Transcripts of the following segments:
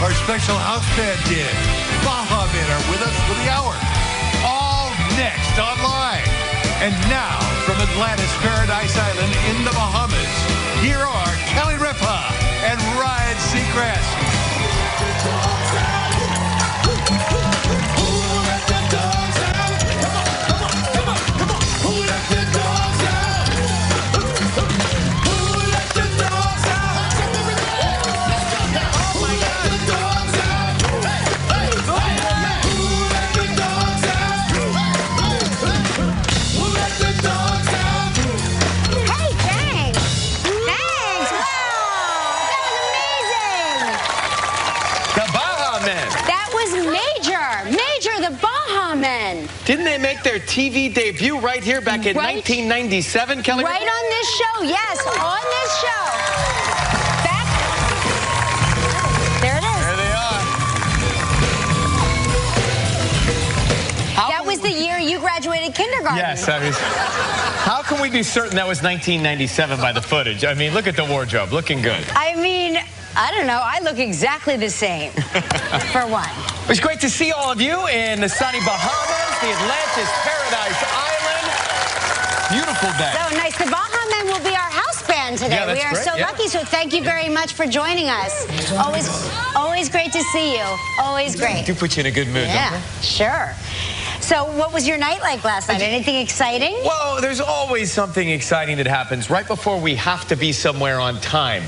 our special house band did. Baha Men are with us for the hour. All next online. And now, from Atlantis Paradise Island in the Bahamas, here are Kelly Ripa and Ryan Seacrest. Didn't they make their TV debut right here back in 1997, Kelly? Right on this show, yes, on this show. There it is. There they are. That was the year you graduated kindergarten. Yes, how can we be certain that was 1997 by the footage? I mean, look at the wardrobe, looking good. I mean, I don't know, I look exactly the same, for one. It was great to see all of you in the sunny Bahamas, the Atlantis Paradise Island. Beautiful day. So nice. The Baha Men will be our house band today. Yeah, we are great. so lucky, so thank you very much for joining us. Always great to see you. Always great. Do put you in a good mood, yeah, don't they? Sure. So what was your night like last night? Anything exciting? Well, there's always something exciting that happens right before we have to be somewhere on time.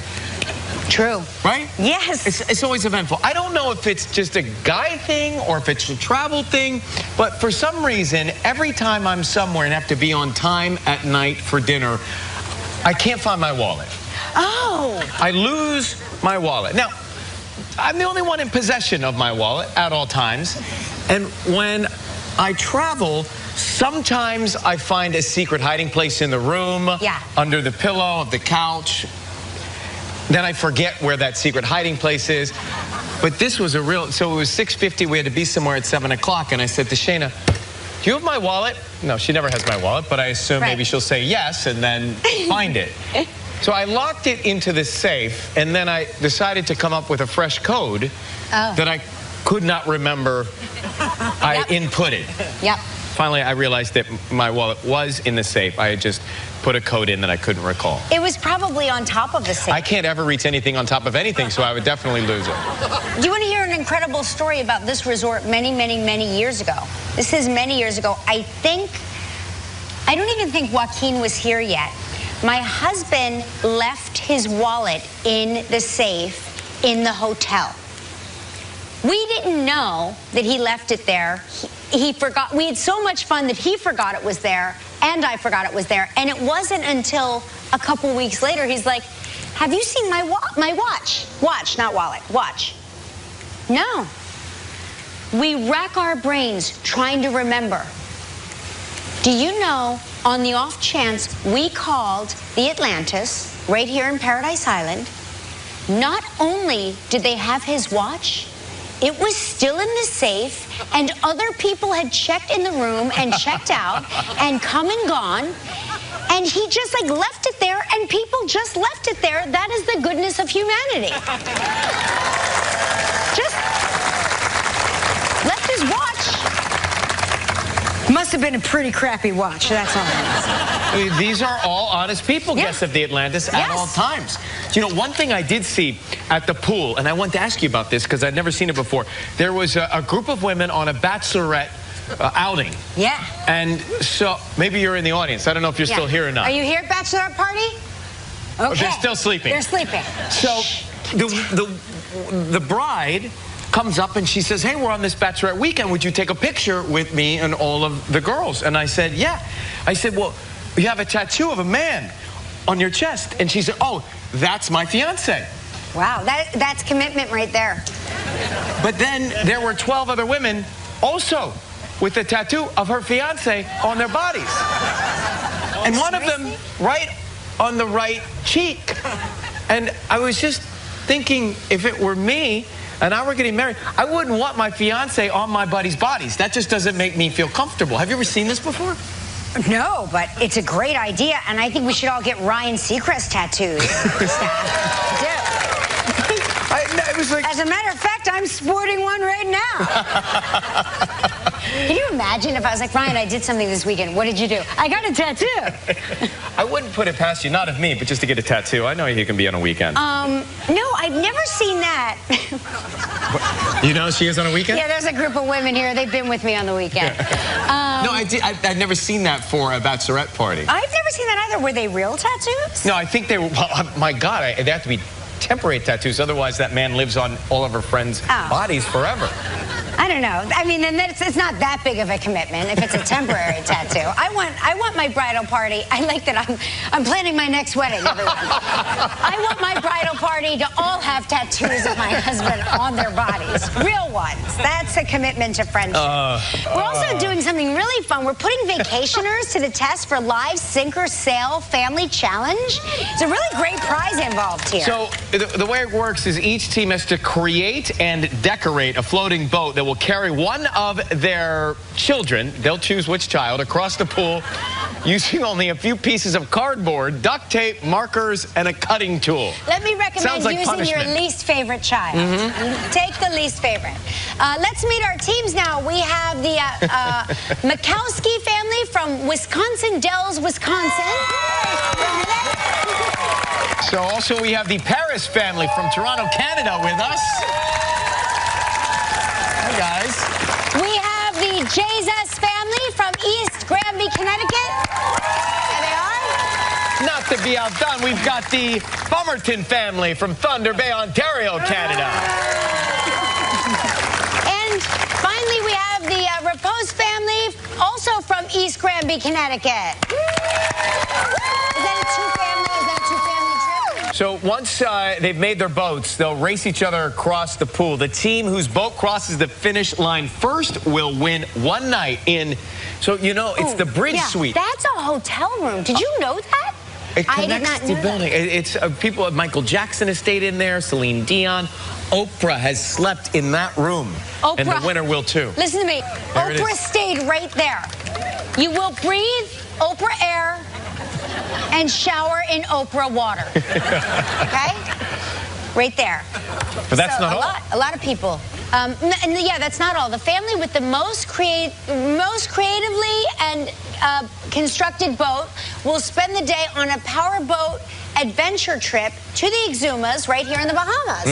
True. Right? Yes. It's always eventful. I don't know if it's just a guy thing or if it's a travel thing, but for some reason, every time I'm somewhere and have to be on time at night for dinner, I can't find my wallet. Oh. I lose my wallet. Now, I'm the only one in possession of my wallet at all times, and when I travel, sometimes I find a secret hiding place in the room, under the pillow of the couch. Then I forget where that secret hiding place is. But this was a real, so it was 6:50, we had to be somewhere at 7 o'clock, and I said to Shayna, do you have my wallet? No, she never has my wallet, but I assume maybe she'll say yes and then find it. So I locked it into the safe, and then I decided to come up with a fresh code that I could not remember I inputted. Yep. Finally, I realized that my wallet was in the safe. I had just put a code in that I couldn't recall. It was probably on top of the safe. I can't ever reach anything on top of anything, so I would definitely lose it. Do you want to hear an incredible story about this resort many, many, many years ago? This is many years ago. I don't even think Joaquin was here yet. My husband left his wallet in the safe in the hotel. We didn't know that he left it there. He forgot. We had so much fun that he forgot it was there, and I forgot it was there. And it wasn't until a couple weeks later, he's like, have you seen my watch? Watch, not wallet, watch. No. We rack our brains trying to remember. Do you know, on the off chance we called the Atlantis right here in Paradise Island, not only did they have his watch, it was still in the safe, and other people had checked in the room and checked out and come and gone, and he just like left it there, and people just left it there. That is the goodness of humanity. Just left his watch. Must have been a pretty crappy watch, that's all it is. These are all honest people, guests of the Atlantis, at all times. You know, one thing I did see at the pool, and I wanted to ask you about this because I'd never seen it before. There was a group of women on a bachelorette outing. Yeah. And so, maybe you're in the audience. I don't know if you're still here or not. Are you here at bachelorette party? Okay. Oh, they're still sleeping. They're sleeping. So, the bride comes up and she says, hey, we're on this bachelorette weekend. Would you take a picture with me and all of the girls? And I said, yeah. I said, well, you have a tattoo of a man on your chest. And she said, oh, that's my fiance. Wow, that's commitment right there. But then there were 12 other women also with the tattoo of her fiance on their bodies. And one of them right on the right cheek. And I was just thinking, if it were me and I were getting married, I wouldn't want my fiance on my buddies' bodies. That just doesn't make me feel comfortable. Have you ever seen this before? No, but it's a great idea, and I think we should all get Ryan Seacrest tattoos. I was like... As a matter of fact, I'm sporting one right now. Can you imagine if I was like, Ryan, I did something this weekend. What did you do? I got a tattoo. I wouldn't put it past you, not of me, but just to get a tattoo. I know you can be on a weekend. No, I've never seen that. You know she is on a weekend? Yeah, there's a group of women here. They've been with me on the weekend. No, I've never seen that for a bachelorette party. I've never seen that either. Were they real tattoos? No, I think they were, well, my God, they have to be temporary tattoos. Otherwise, that man lives on all of her friends' bodies forever. I don't know. I mean, then it's not that big of a commitment if it's a temporary tattoo. I want my bridal party. I like that I'm planning my next wedding, everyone. I want my bridal party to all have tattoos of my husband on their bodies. Real ones. That's a commitment to friendship. We're also doing something really fun. We're putting vacationers to the test for Live Sink or Sail Family Challenge. It's a really great prize involved here. So the way it works is each team has to create and decorate a floating boat that will carry one of their children, they'll choose which child, across the pool using only a few pieces of cardboard, duct tape, markers, and a cutting tool. Let me recommend using your least favorite child. Take the least favorite. Let's meet our teams now. We have the Mikowski family from Wisconsin Dells, Wisconsin. So also we have the Paris family from Toronto, Canada with us. Hi, guys. We have the Jesus family from East Granby, Connecticut. There they are. Not to be outdone, we've got the Bummerton family from Thunder Bay, Ontario, Canada. And finally, we have the Repose family, also from East Granby, Connecticut. Is that a two-family? Is that a two-family trip? So once they've made their boats, they'll race each other across the pool. The team whose boat crosses the finish line first will win one night in, so you know, it's the Bridge Suite. That's a hotel room. Did you know that? It connects the building. It's people, Michael Jackson has stayed in there, Celine Dion. Oprah has slept in that room. Oprah, and the winner will too. Listen to me. Oprah stayed right there. You will breathe Oprah air and shower in Oprah water. Okay? Right there. But that's not all. A lot of people. And yeah, that's not all. The family with the most creatively and constructed boat will spend the day on a powerboat adventure trip to the Exumas right here in the Bahamas.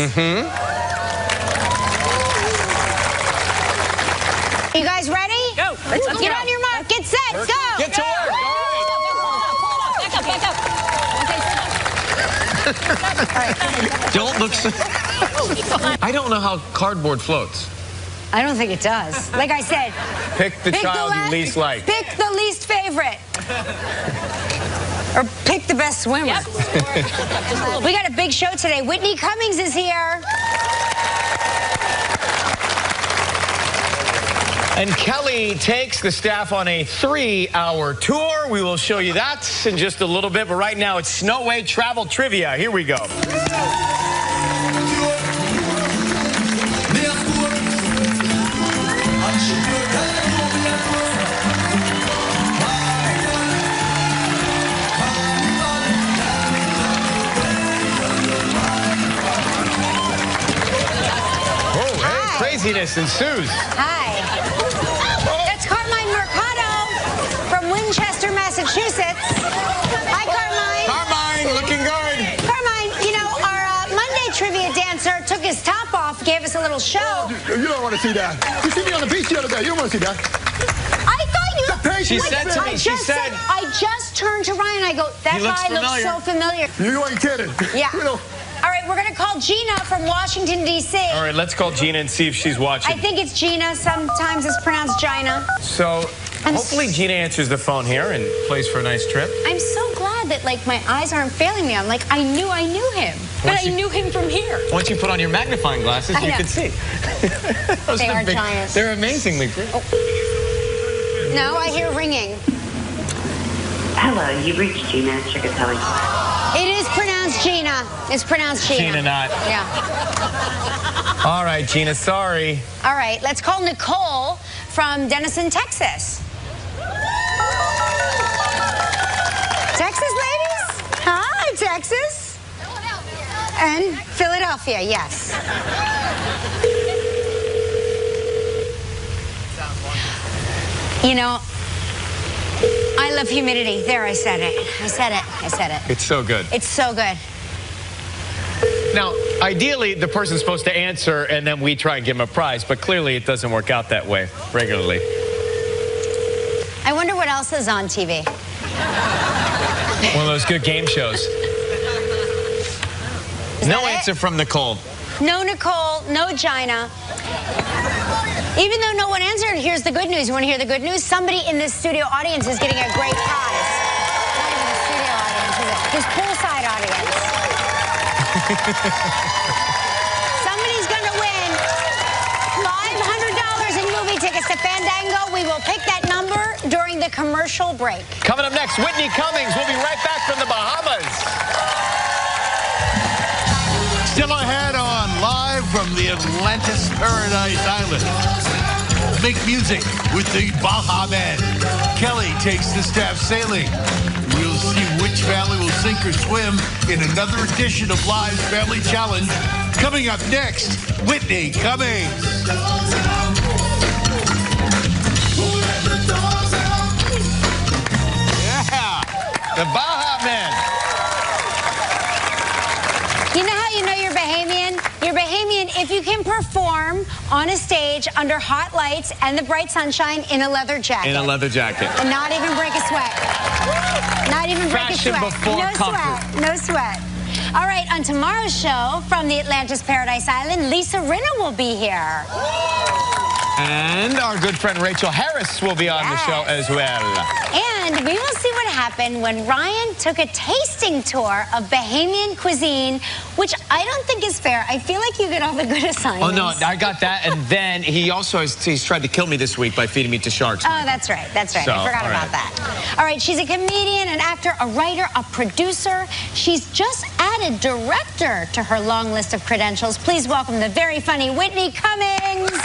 You guys ready? Go. Let's Get on your mark. Get set. Go. Get to work. Back up. Don't look so... I don't know how cardboard floats. I don't think it does. Like I said, Pick the child you least like. Pick the least favorite. Or pick the best swimmer. Yep. We got a big show today. Whitney Cummings is here. And Kelly takes the staff on a 3-hour tour. We will show you that in just a little bit. But right now, it's Snow Way Travel Trivia. Here we go. Oh, hey, craziness ensues. Hi. That's Carmine Mercado from Winchester, Massachusetts. Hi, Carmine. Carmine, looking good. Carmine, you know, our Monday trivia dancer took his top off, gave us a little show. You don't want to see that. You see me on the beach the other day. You don't want to see that. I thought you... She said to me, I just turned to Ryan, I go, that guy looks so familiar. You ain't kidding. Yeah. You know. All right, we're going to call Gina from Washington, D.C. All right, let's call Gina and see if she's watching. I think it's Gina. Sometimes it's pronounced Gina. So, hopefully Gina answers the phone here and plays for a nice trip. I'm so glad that, like, my eyes aren't failing me. I'm like, I knew him. But I knew him from here. Once you put on your magnifying glasses, you can see. They are giants. They're amazingly pretty. Oh. No, I hear ringing. Hello, you've reached Gina at Chicatelli. It is pronounced Gina. It's pronounced Gina. Gina not. Yeah. All right, Gina, sorry. All right, let's call Nicole from Denison, Texas. Texas, ladies? Hi, Texas. And Philadelphia, yes. You know, I love humidity. There, I said it. I said it. I said it. It's so good. It's so good. Now, ideally, the person's supposed to answer, and then we try and give them a prize, but clearly it doesn't work out that way regularly. I wonder what else is on TV. One of those good game shows. No answer from Nicole. No Nicole, no Gina. Even though no one answered, here's the good news. You want to hear the good news? Somebody in this studio audience is getting a great prize. Not even the studio audience, is it? This poolside audience. Somebody's going to win $500 in movie tickets to Fandango. We will pick that number during the commercial break. Coming up next, Whitney Cummings. We'll be right back from the Bahamas. Still ahead on Live from the Atlantis Paradise Island. Make music with the Bahamas. Kelly takes the staff sailing. We'll see which family will sink or swim in another edition of Live's Family Challenge. Coming up next, Whitney Cummings. Yeah, the Bahamas. You know how you know you're Bahamian? You're Bahamian if you can perform on a stage under hot lights and the bright sunshine in a leather jacket. In a leather jacket. And not even break a sweat. Not even break a Fashion sweat. before No comfort. sweat. No sweat. All right, on tomorrow's show from the Atlantis Paradise Island, Lisa Rinna will be here. And our good friend Rachel Harris will be on the show as well. And we will see what happened when Ryan took a tasting tour of Bahamian cuisine, which I don't think is fair. I feel like you get all the good assignments. Oh, no, I got that. And then he also he's tried to kill me this week by feeding me to sharks. Oh, that's right. That's right. So, I forgot about that. All right, she's a comedian, an actor, a writer, a producer. She's just added director to her long list of credentials. Please welcome the very funny Whitney Cummings.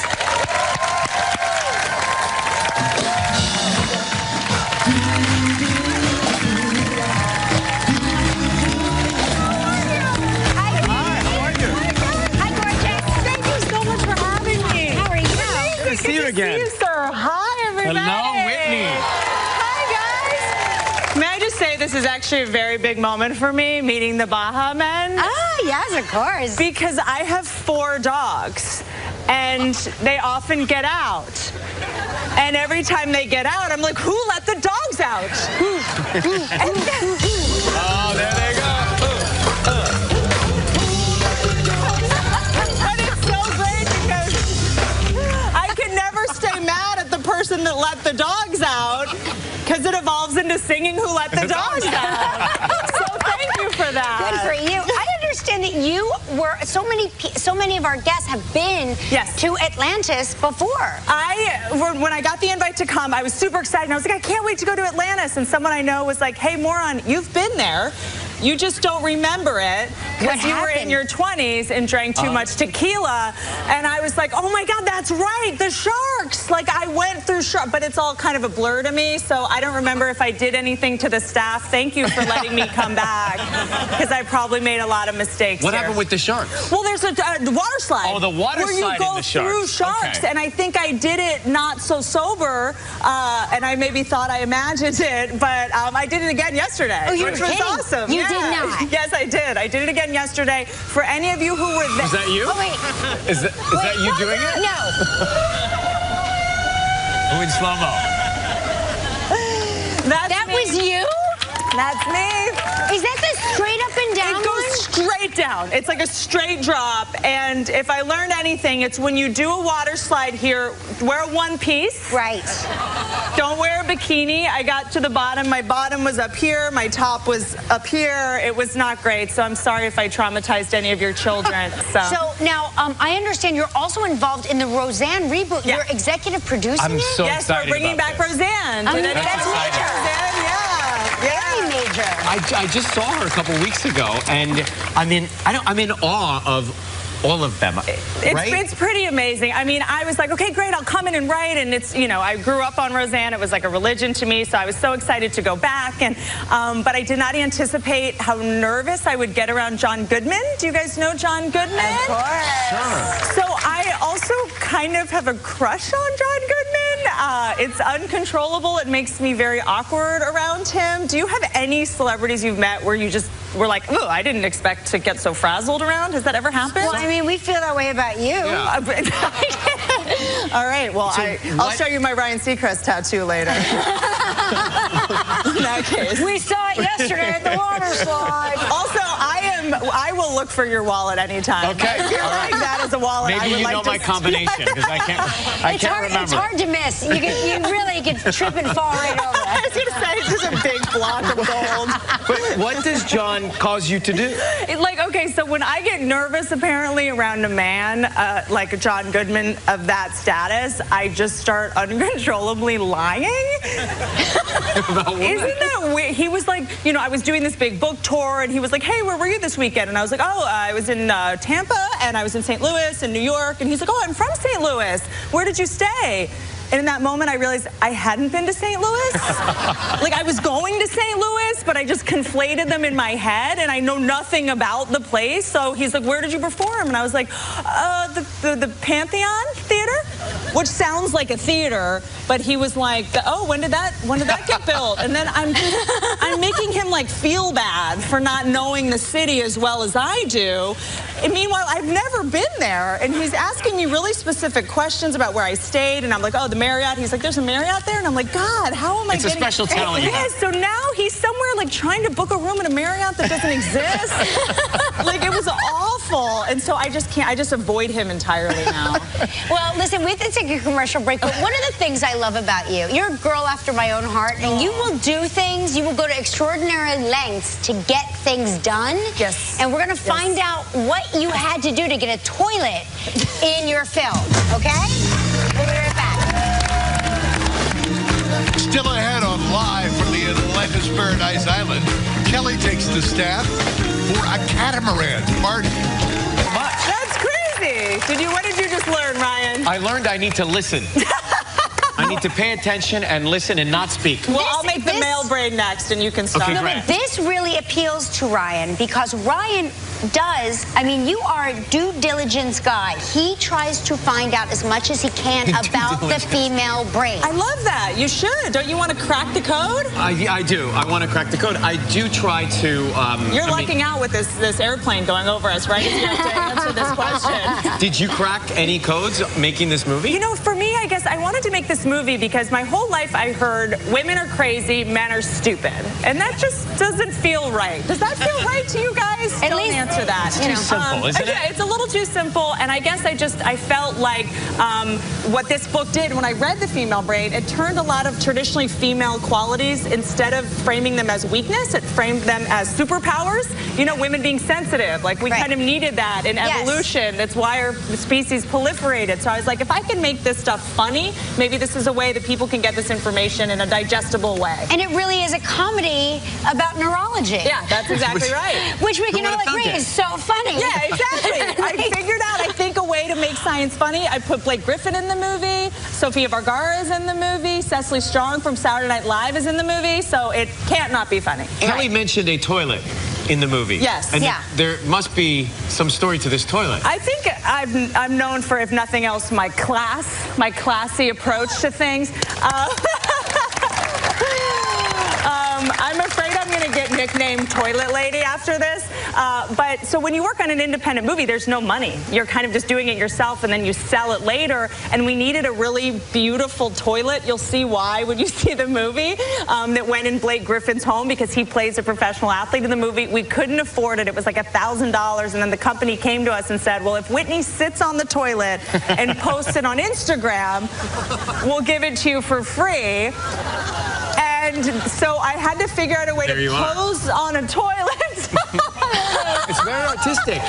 See you again. See you, sir. Hi, everybody. Hello, Whitney. Hi, guys. May I just say this is actually a very big moment for me, meeting the Baha men. Ah, yes, of course. Because I have 4 dogs, and they often get out. And every time they get out, I'm like, who let the dogs out? Oh, there they go. And it's so great because I can never stay mad at the person that let the dogs out because it evolves into singing who let the dogs out. So thank you for that. Good for you. I understand that you were so many of our guests have been to Atlantis before. When I got the invite to come, I was super excited. I was like, I can't wait to go to Atlantis. And someone I know was like, hey, moron, you've been there. You just don't remember it because you were in your 20s and drank too much tequila. And I was like, oh my God, that's right, the sharks. Like I went through sharks, but it's all kind of a blur to me. So I don't remember if I did anything to the staff. Thank you for letting me come back because I probably made a lot of mistakes. What happened with the sharks? Well, there's a water slide. Oh, the water slide where you go in the through sharks. Okay. And I think I did it not so sober, and I maybe thought I imagined it, but I did it again yesterday, which was awesome. You did not. Yes, I did. I did it again yesterday. For any of you who were there. Was that you? Oh, wait. Is that you doing it? No. Oh, in slow-mo. That was you? That's me. Is that the straight up and down It goes straight down. It's like a straight drop. And if I learned anything, it's when you do a water slide here, wear a one-piece. Right. Don't wear a bikini. I got to the bottom. My bottom was up here. My top was up here. It was not great. So I'm sorry if I traumatized any of your children. So now, I understand you're also involved in the Roseanne reboot. Yeah. You're executive producing I'm it? so yes, excited we're bringing about back Roseanne. I mean, Did that's anyone major. watch Roseanne? Yeah. Very major. I just saw her a couple weeks ago, and I'm in awe of all of them, right? It's pretty amazing. I mean, I was like, okay, great, I'll come in and write. And it's, you know, I grew up on Roseanne. It was like a religion to me. So I was so excited to go back. And but I did not anticipate how nervous I would get around John Goodman. Do you guys know John Goodman? Of course. Sure. So I also kind of have a crush on John Goodman. It's uncontrollable. It makes me very awkward around him. Do you have any celebrities you've met where you just were like, oh, I didn't expect to get so frazzled around? Has that ever happened? Well, I mean, we feel that way about you. Yeah. All right, well, So I'll show you my Ryan Seacrest tattoo later. In that case. We saw it yesterday at the water slide. Also, I will look for your wallet anytime. Okay. If you're like that as a wallet, Maybe I would you like know to my combination, because I can't remember. It's hard to miss. You really could trip and fall right over. I was going to say, it's just a big block of gold. But what does John cause you to do? Okay, so when I get nervous, apparently, around a man like John Goodman of that status, I just start uncontrollably lying. Isn't that weird? He was like, you know, I was doing this big book tour, and he was like, hey, where were you this weekend? And I was like, oh, I was in Tampa, and I was in St. Louis and New York. And he's like, oh, I'm from St. Louis. Where did you stay? And in that moment, I realized I hadn't been to St. Louis. Like, I was going to St. Louis, but I just conflated them in my head, and I know nothing about the place. So he's like, where did you perform? And I was like, the Pantheon Theater, which sounds like a theater. But he was like, oh, when did that get built? And then I'm making him like feel bad for not knowing the city as well as I do. And meanwhile, I've never been there, and he's asking me really specific questions about where I stayed, and I'm like, oh, the Marriott. He's like, there's a Marriott there? And I'm like, God, how am I getting... It's a special talent. Yes, so now he's somewhere like trying to book a room in a Marriott that doesn't exist. Like, it was awful. And so I just can't, I just avoid him entirely now. Well, listen, we have to take a commercial break, but one of the things I love about you, you're a girl after my own heart, and you will do things, you will go to extraordinary lengths to get things done. Yes. And we're going to find out what you had to do to get a toilet in your film, okay? We'll be right back. Still ahead on Live from the Atlantis Paradise Island, Kelly takes the staff for a catamaran party. That's crazy. What did you just learn, Ryan? I learned I need to listen. I need to pay attention and listen and not speak. Well, I'll make the male brain next, and you can start. Okay, No, but this really appeals to Ryan, because Ryan does, I mean, you are a due diligence guy. He tries to find out as much as he can about the female brain. I love that. You should. Don't you want to crack the code? I do. I want to crack the code. I do try to... You're lucking out with this airplane going over us, right? You have to answer this question. Did you crack any codes making this movie? You know, for me, I guess I wanted to make this movie because my whole life I heard women are crazy, men are stupid. And that just doesn't feel right. Does that feel right to you guys? At least answer that. It's too simple, isn't it? Yeah, it's a little too simple, and I guess I felt like what this book did when I read The Female Brain, it turned a lot of traditionally female qualities, instead of framing them as weakness, it framed them as superpowers. You know, women being sensitive, like we kind of needed that in evolution. That's why our species proliferated. So I was like, if I can make this stuff funny, maybe this is a way that people can get this information in a digestible way. And it really is a comedy about neurology. Yeah, that's exactly right. Which we can all agree is so funny. Yeah, exactly. I figured out, I think, a way to make science funny. I put Blake Griffin in the movie, Sofia Vergara is in the movie, Cecily Strong from Saturday Night Live is in the movie, so it can't not be funny. Kelly mentioned a toilet in the movie. Yes. And there must be some story to this toilet. I think I'm known for, if nothing else, my classy approach to things. I'm afraid I'm going to get nicknamed Toilet Lady after this. But so when you work on an independent movie, there's no money. You're kind of just doing it yourself, and then you sell it later. And we needed a really beautiful toilet. You'll see why when you see the movie, that went in Blake Griffin's home, because he plays a professional athlete in the movie. We couldn't afford it. It was like $1,000. And then the company came to us and said, well, if Whitney sits on the toilet and posts it on Instagram, we'll give it to you for free. And so I had to figure out a way to pose on a toilet. It's very artistic.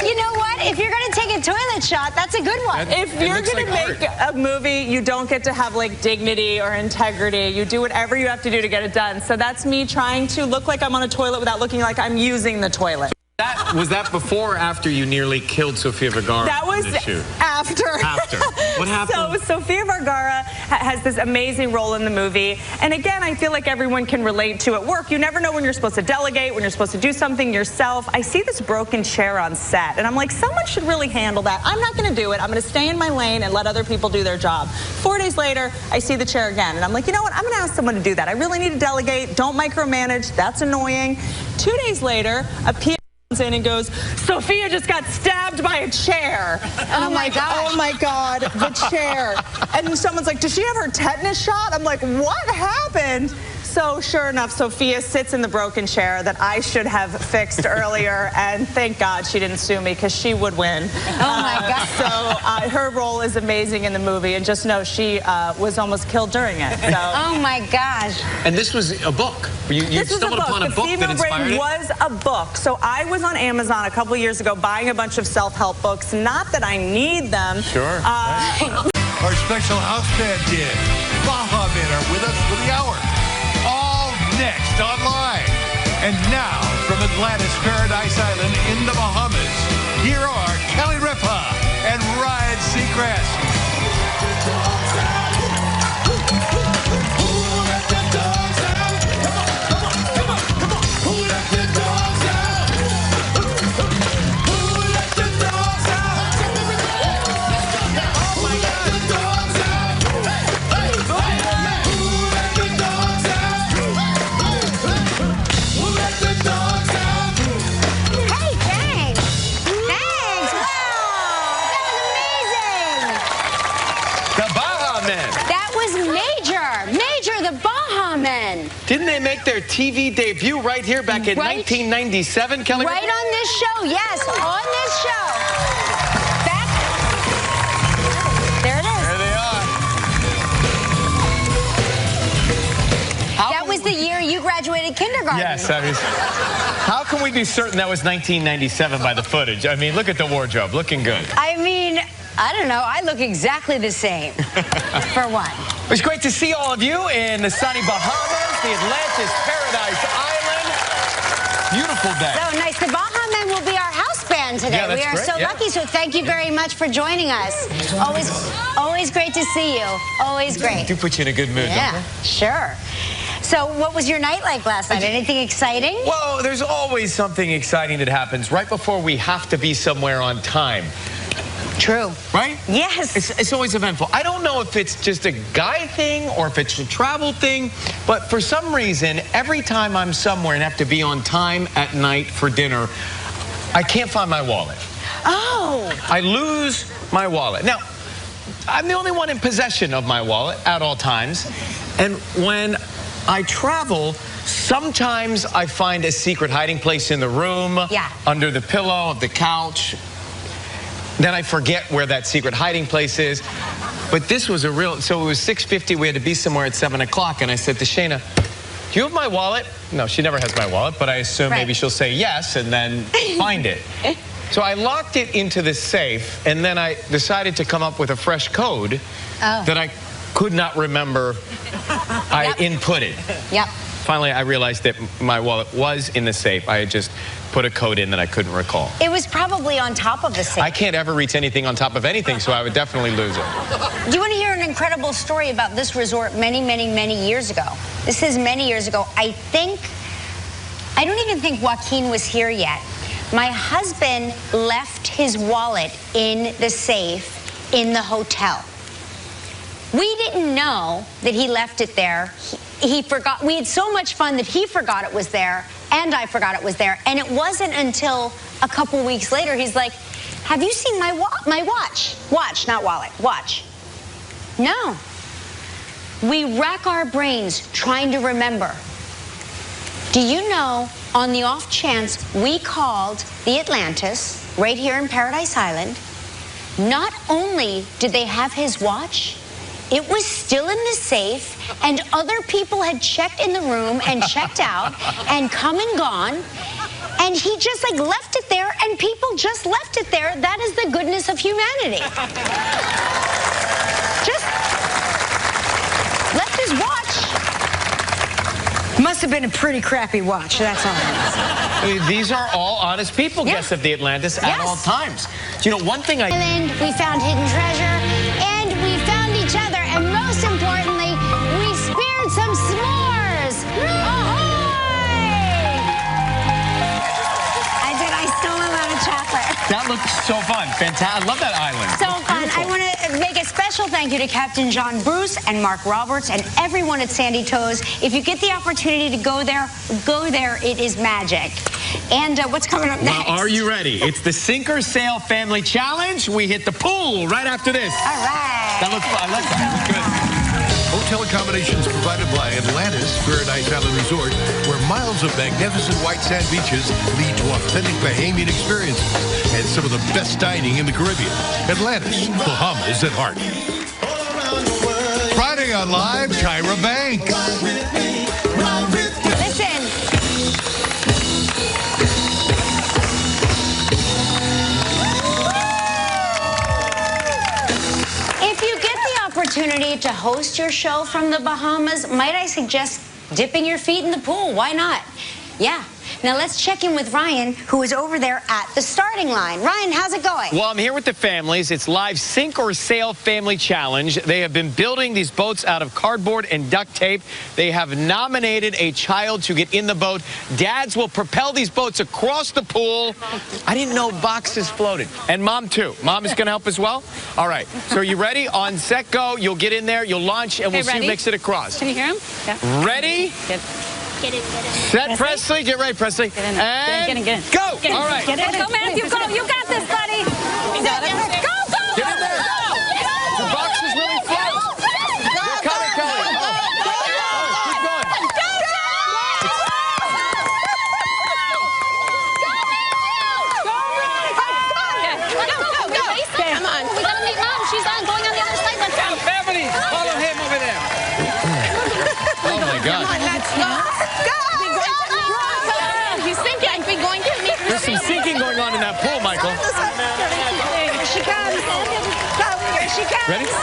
You know what? If you're going to take a toilet shot, that's a good one. If you're going to make a movie, you don't get to have like dignity or integrity. You do whatever you have to do to get it done. So that's me trying to look like I'm on a toilet without looking like I'm using the toilet. Was that before or after you nearly killed Sofia Vergara? That was in the shoot? after. After. What happened? So Sofia Vergara has this amazing role in the movie. And again, I feel like everyone can relate to at work. You never know when you're supposed to delegate, when you're supposed to do something yourself. I see this broken chair on set, and I'm like, someone should really handle that. I'm not going to do it. I'm going to stay in my lane and let other people do their job. 4 days later, I see the chair again, and I'm like, you know what? I'm going to ask someone to do that. I really need to delegate. Don't micromanage. That's annoying. 2 days later, a PA comes in and goes, Sofia just got stabbed by a chair. And I'm like, oh my God, the chair. And someone's like, did she have her tetanus shot? I'm like, what happened? So sure enough, Sofia sits in the broken chair that I should have fixed earlier, and thank God she didn't sue me because she would win. Oh my God. So her role is amazing in the movie, and just know she was almost killed during it. So. Oh my gosh. And this was a book. You stumbled upon a book that inspired it? The was a book. So I was on Amazon a couple years ago buying a bunch of self-help books. Not that I need them. Sure. Our special house band did. Baha Men are with us for the hour. All next online. And now, from Atlantis Paradise Island in the Bahamas, here are Kelly Ripa and Ryan Seacrest. Didn't they make their TV debut right here back in 1997, Kelly? Right on this show, yes, on this show. Back. There it is. There they are. That was the year you graduated kindergarten. Yes, I mean, how can we be certain that was 1997 by the footage? I mean, look at the wardrobe, looking good. I mean, I don't know. I look exactly the same, for one. It was great to see all of you in the sunny Bahamas, the Atlantis Paradise Island. Beautiful day. So nice. The Baha Men will be our house band today. Yeah, that's we are great, so lucky. So thank you very much for joining us. Always great to see you. Always great. Do put you in a good mood, Yeah, don't they? sure. So what was your night like last night? Anything exciting? Well, there's always something exciting that happens right before we have to be somewhere on time. True. Right? Yes. It's always eventful. I don't know if it's just a guy thing or if it's a travel thing, but for some reason, every time I'm somewhere and have to be on time at night for dinner, I can't find my wallet. Oh. I lose my wallet. Now, I'm the only one in possession of my wallet at all times, and when I travel, sometimes I find a secret hiding place in the room, under the pillow of the couch. Then I forget where that secret hiding place is. But this was a real, so it was 6:50, we had to be somewhere at 7 o'clock, and I said to Shayna, do you have my wallet? No, she never has my wallet, but I assume maybe she'll say yes and then find it. So I locked it into the safe, and then I decided to come up with a fresh code that I could not remember I inputted. Yep. Finally, I realized that my wallet was in the safe. I had just put a code in that I couldn't recall. It was probably on top of the safe. I can't ever reach anything on top of anything, so I would definitely lose it. Do you want to hear an incredible story about this resort many, many, many years ago? This is many years ago. I don't even think Joaquin was here yet. My husband left his wallet in the safe in the hotel. We didn't know that he left it there. He forgot. We had so much fun that he forgot it was there, and I forgot it was there. And it wasn't until a couple weeks later he's like, have you seen my watch? Watch, not wallet. Watch. No. We rack our brains trying to remember. Do you know, on the off chance we called the Atlantis right here in Paradise Island, not only did they have his watch, it was still in the safe, and other people had checked in the room and checked out and come and gone, and he just like left it there, and people just left it there. That is the goodness of humanity. Just left his watch. Must have been a pretty crappy watch, that's all it is. These are all honest people, guests of the Atlantis at all times. You know, one thing We found hidden treasure, and we found each other, and most importantly, we speared some s'mores. Ahoy! I stole a lot of chocolate. That looks so fun. Fantastic. I love that island. So fun. I want to make a special thank you to Captain John Bruce and Mark Roberts and everyone at Sandy Toes. If you get the opportunity to go there. It is magic. And what's coming up next? Well, are you ready? It's the Sink or Sail Family Challenge. We hit the pool right after this. All right. That looks fun. I like that. Good. Hotel accommodations provided by Atlantis Paradise Island Resort, where miles of magnificent white sand beaches lead to authentic Bahamian experiences and some of the best dining in the Caribbean. Atlantis, Bahamas at heart. Friday on Live, Tyra Banks. Listen. If you get the opportunity to host your show from the Bahamas, might I suggest dipping your feet in the pool? Why not? Yeah. Now let's check in with Ryan, who is over there at the starting line. Ryan, how's it going? Well, I'm here with the families. It's live Sink or Sail Family Challenge. They have been building these boats out of cardboard and duct tape. They have nominated a child to get in the boat. Dads will propel these boats across the pool. I didn't know boxes floated. And Mom, too. Mom is going to help as well? All right. So are you ready? On set, go. You'll get in there. You'll launch, and we'll see who makes it across. Can you hear him? Yeah. Ready? Good. Get it. Set, Presley. Get ready, Presley. Get in. And get in. Go. Get in. All right. Get in. Go, Matthew. Go. You got this, buddy. You got it. Go. Get in there. The boxes really float. They're coming, Kelly. Keep going. Come on. We gotta meet Mom. She's on going on the other side. Let's go. Family, follow him over there. Oh my God. Come on, let's go. He's sinking. We're going to meet. There's some sinking going on in that pool, Michael. Here she comes. Go. Here she comes. Ready? Go.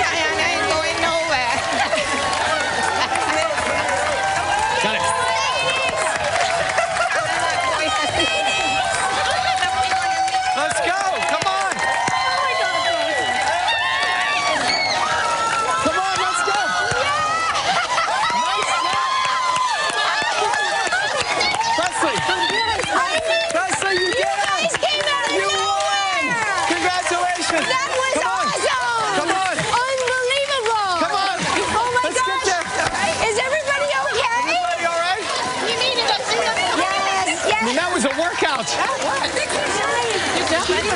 I ain't going nowhere. Got it. Let's go. Come on. Come on, let's go. Nice Presley. Presley, you did it. You won. Congratulations. That was awesome. Come on. Unbelievable. Come on. Oh my Let's gosh. get there. Is everybody okay? Everybody all right? You needed us. Yes. I mean, that was a workout.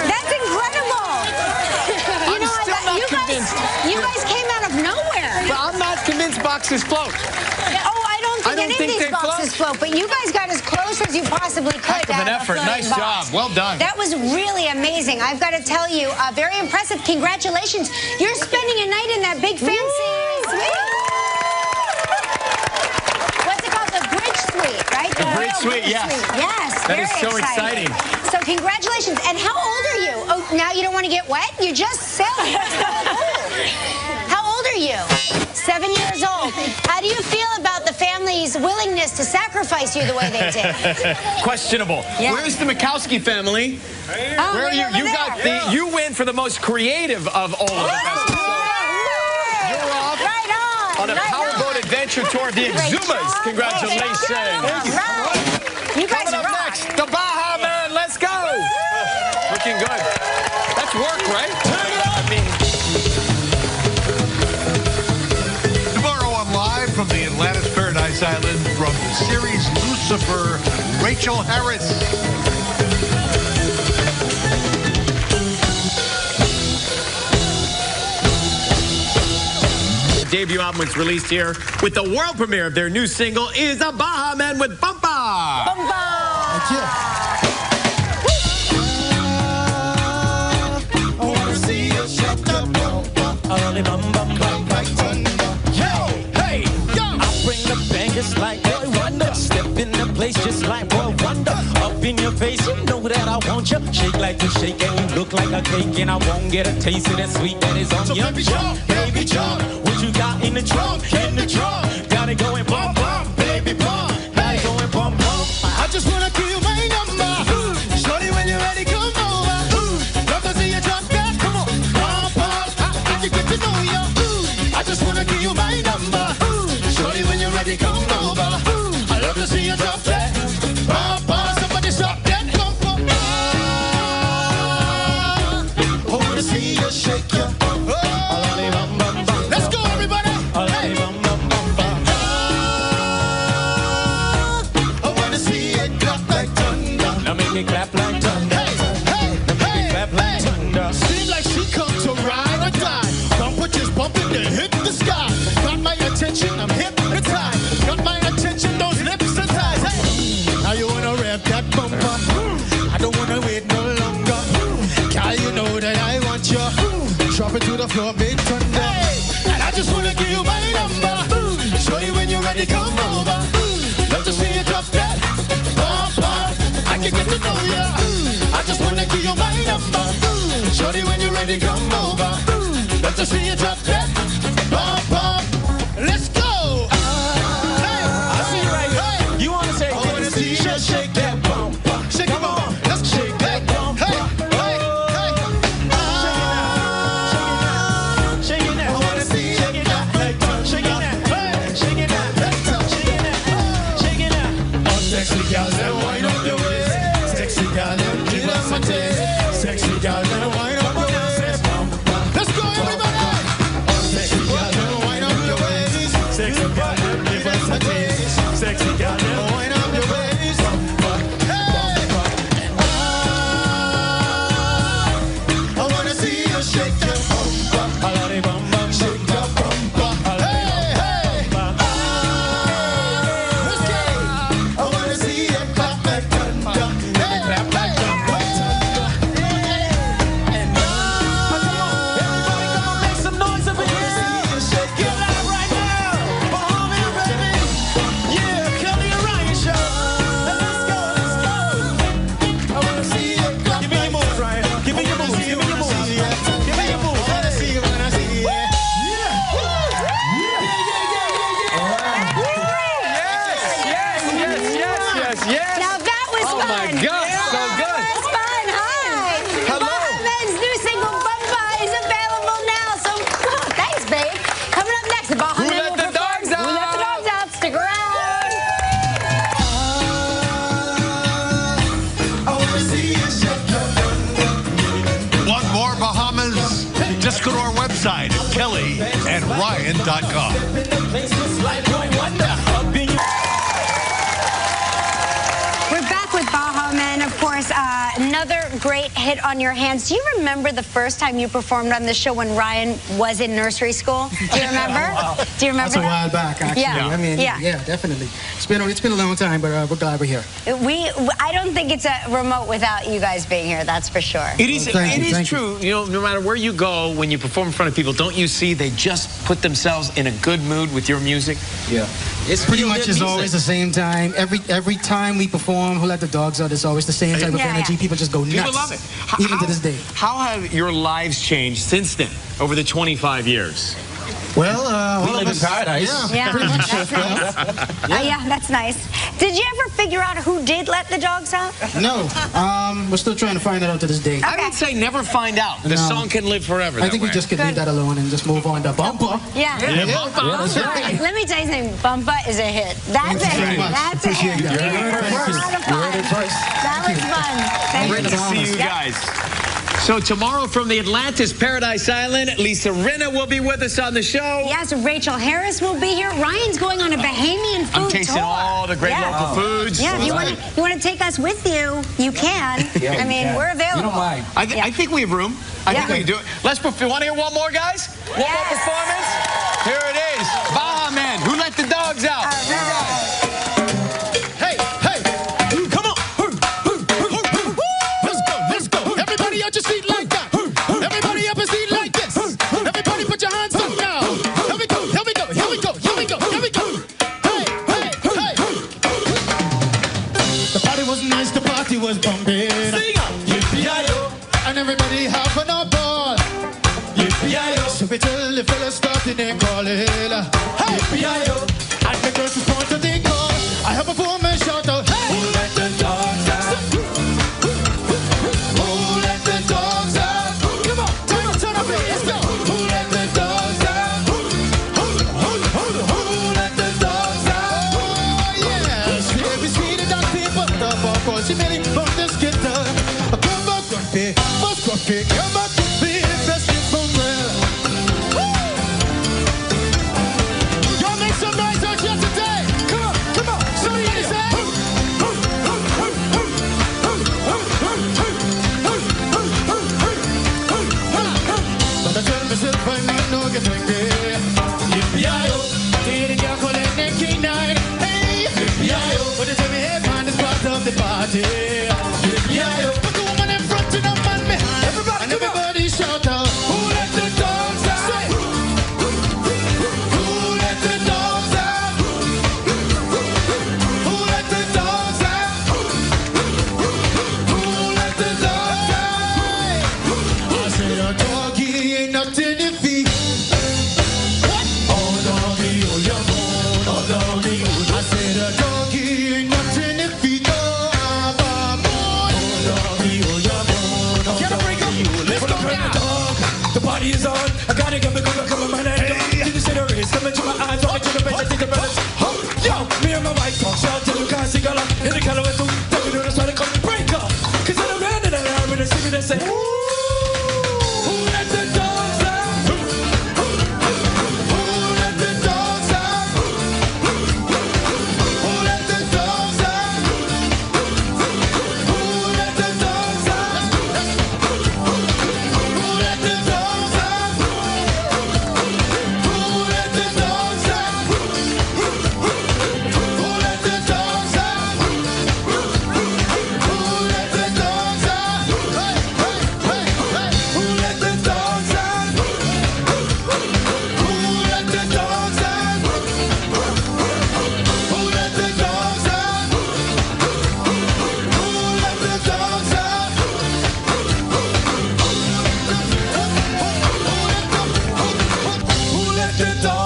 That's incredible. You know, still not convinced. You guys came out of nowhere. But I'm not convinced boxes float. Oh, I don't think any of think these they boxes float, but you guys got as close as you possibly could. Heck of an to have a effort. floating Nice box. job. Well done. That was really amazing. I've got to tell you, very impressive. Congratulations. You're spending a night in that big fancy suite. What's it called? The Bridge Suite, right? The Bridge Royal Suite, yes. Yes, That very is so exciting. So congratulations. And how old are you? Oh, now you don't want to get wet? You just said it. How old are you? 7 years old. How do you feel about the family's willingness to sacrifice you the way they did? Questionable. Yeah. Where's the Mikowski family? Oh, Where are right you? over You got there. you win for the most creative of all of the best. You're off Right on a powerboat adventure tour of the Great Exumas. job. Congratulations. Thank you. Right. You guys Coming up rock. next, the Baha Man. Let's go. Looking good. That's work, right? I mean, Tomorrow on Live from the Atlantis Paradise Island, from the series Lucifer, Rachel Harris. the debut album was released here with the world premiere of their new single is the Baha Man with Bumpa. Thank you. Just like boy wonder, step in the place just like boy wonder. Up in your face, you know that I want you. Shake like you shake and you look like a cake, and I won't get a taste of that sweet that is on your tongue. Baby jump, what you got in the trunk? In the trunk, got it going bum bum, baby bum, got it going bum bum. just wanna give you my number. Shorty, when you're ready, come over. Love to see you drop that. Come on. I can get to know you. I just wanna give you my number. Shorty, when you're ready, come over. I love to see you drop that. Somebody stop that. I wanna see you shake your bum. Let's go, everybody. Hey. I wanna see it clap like thunder. Now make it clap like thunder. Clap like thunder. Seems like she comes to ride or die. Bumper just bumping to hit the sky. Got my attention, I'm hypnotized. Got my attention, those lips are tied. Hey, now you wanna rev that bumper. I don't wanna wait no longer. Girl, you know that I want you. Drop it to the floor, big thunder. Hey, and I just wanna give you my number. Show you when you're ready, come over. Love to see you drop that bumper. I can get to know ya. I just wanna give you my number. Shorty, when you're ready, come over. Love to see you drop that bumper. Let's go. Hey, I see you right here. You wanna say, I wanna see you shake that bumper. Shake it on. Let's shake that bumper. Hey, hey, hey. shake it now. I wanna see you Shake it now. Shake it now. Shake it now. Shake it now. Shake it now. Oh, sexy girl, then wind up your waist. Sexy girl, then give us a taste. Sexy girl, then wind up your waist. Let's go, everybody. Oh, sexy girl, then wind up your waist. Sexy girl, then give us a taste. Sexy girl, then Wind up your waist. Hey. I wanna see you shake your bumper. Shake your bumper. Hey, hey. Let's go. I wanna see you clap like thunder. Hey, clap like thunder. everybody come on, make some noise up in here. Shake Get your loud right now. Bahamas, baby. Yeah, Kelly and Ryan show. Let's go, let's go. I wanna see you clap. Give me your moves, Ryan. Give me your moves. Give me your moves. Give me your moves. I wanna see you when I see you. Yes. Now that was Oh fun. my God, so good. That was fun. Hi. Hello. Bahamas' new single Bumpa is available now. So thanks, babe. Coming up next, the Bahamas. Who let the dogs out? Who let the dogs out? Stick around. I wanna see you shake your bum. Want more Bahamas? Just go to our website at kellyandryan.com. We're back with Baha Men, of course. Another great hit on your hands. Do you remember the first time you performed on the show when Ryan was in nursery school? Do you remember? Do you remember That's a that? while back, actually. Yeah. I mean, Yeah. yeah, definitely. It's been a long time, but we're glad we're here. I don't think it's a remote without you guys being here, that's for sure. It is, Thank you, it is thank you. true. You know, no matter where you go, when you perform in front of people, don't you see they just put themselves in a good mood with your music? Yeah. It's Pretty feel much good is music. always the same time. Every time we perform, Who Let the Dogs Out, it's always the same type of Yeah, energy. yeah. People just go nuts. People love it. Even to this day. How have your lives changed since then, over the 25 years? Well, all live of in us, paradise. Yeah, pretty much. that's nice. Yeah, that's nice. Did you ever figure out who did let the dogs out? No, we're still trying to find it out to this day. I would say never find out. The No. song can live forever. I think we that way. just could leave that alone and just move on to Bumper. Yeah. that's right. Let me tell you something. Bumpa is a hit. That's a Thank you hit. very much. That's a Appreciate hit. that. We had a lot of fun. That was fun. Thank Great you. to see you Yep. guys. So tomorrow from the Atlantis Paradise Island, Lisa Rinna will be with us on the show. Yes, Rachel Harris will be here. Ryan's going on a Bahamian food I'm tasting tour. all the great Yeah. local foods. Yeah, if you want to take us with you, you can. I mean, we're available. You don't mind. I think we have room. I think Yeah. we can do it. Let's want to hear one more, guys? One more Yes. performance? Here it is. Baha Men, Who Let the Dogs Out? All right. Hey, hey, come on. Let's go. Everybody out your seat like that. Everybody up and seat like this. Everybody put your hands up now. Here we go. Hey. The party was nice, the party was bumping. Yippee-yi-yo. And everybody having a ball. Yippee-yi-yo. So we tell the fellas starting and calling. Hey. Yippee-yi-yo. And the girls respond to the call. I have a woman shout out. Hey. Who let the find my no get angry. Yippee-yi-yo, the girl called it Nicky Night. Hey, yippee-yi-yo, but it's every head man is part of the party. Yippee-yi-yo, put the woman in front and the man behind. Everybody, and everybody shout out, who let the dogs out? Who let the dogs out? Who let the dogs out? Who let the dogs out? I say a doggy ain't nothing if he. What? Oh doggy, oh your bone, oh doggy, oh. I said a doggy ain't nothing if he don't have a bone. Oh doggy, oh your bone, oh doggy, oh. Let's go down. The party is on. I gotta get me come on, man. Did you see the race? Come into my eyes, walk into the bed, take the balance. Yo, me and my wife talk, shout till you can't see color. In the color with two, tell me that's why they call me breaker. Cause I'm a man and I'm in the city that say, who let the dogs out? Who let the dogs out? Who let the dogs out? Who let the dogs out? Who let the dogs out? Who let the dogs out? Who let the dogs out? Who let the dogs out? Hey, hey, hey, hey. Who let the dogs out? Who let the dogs out? Who let the dogs out? Who let the dogs out? Who let the dogs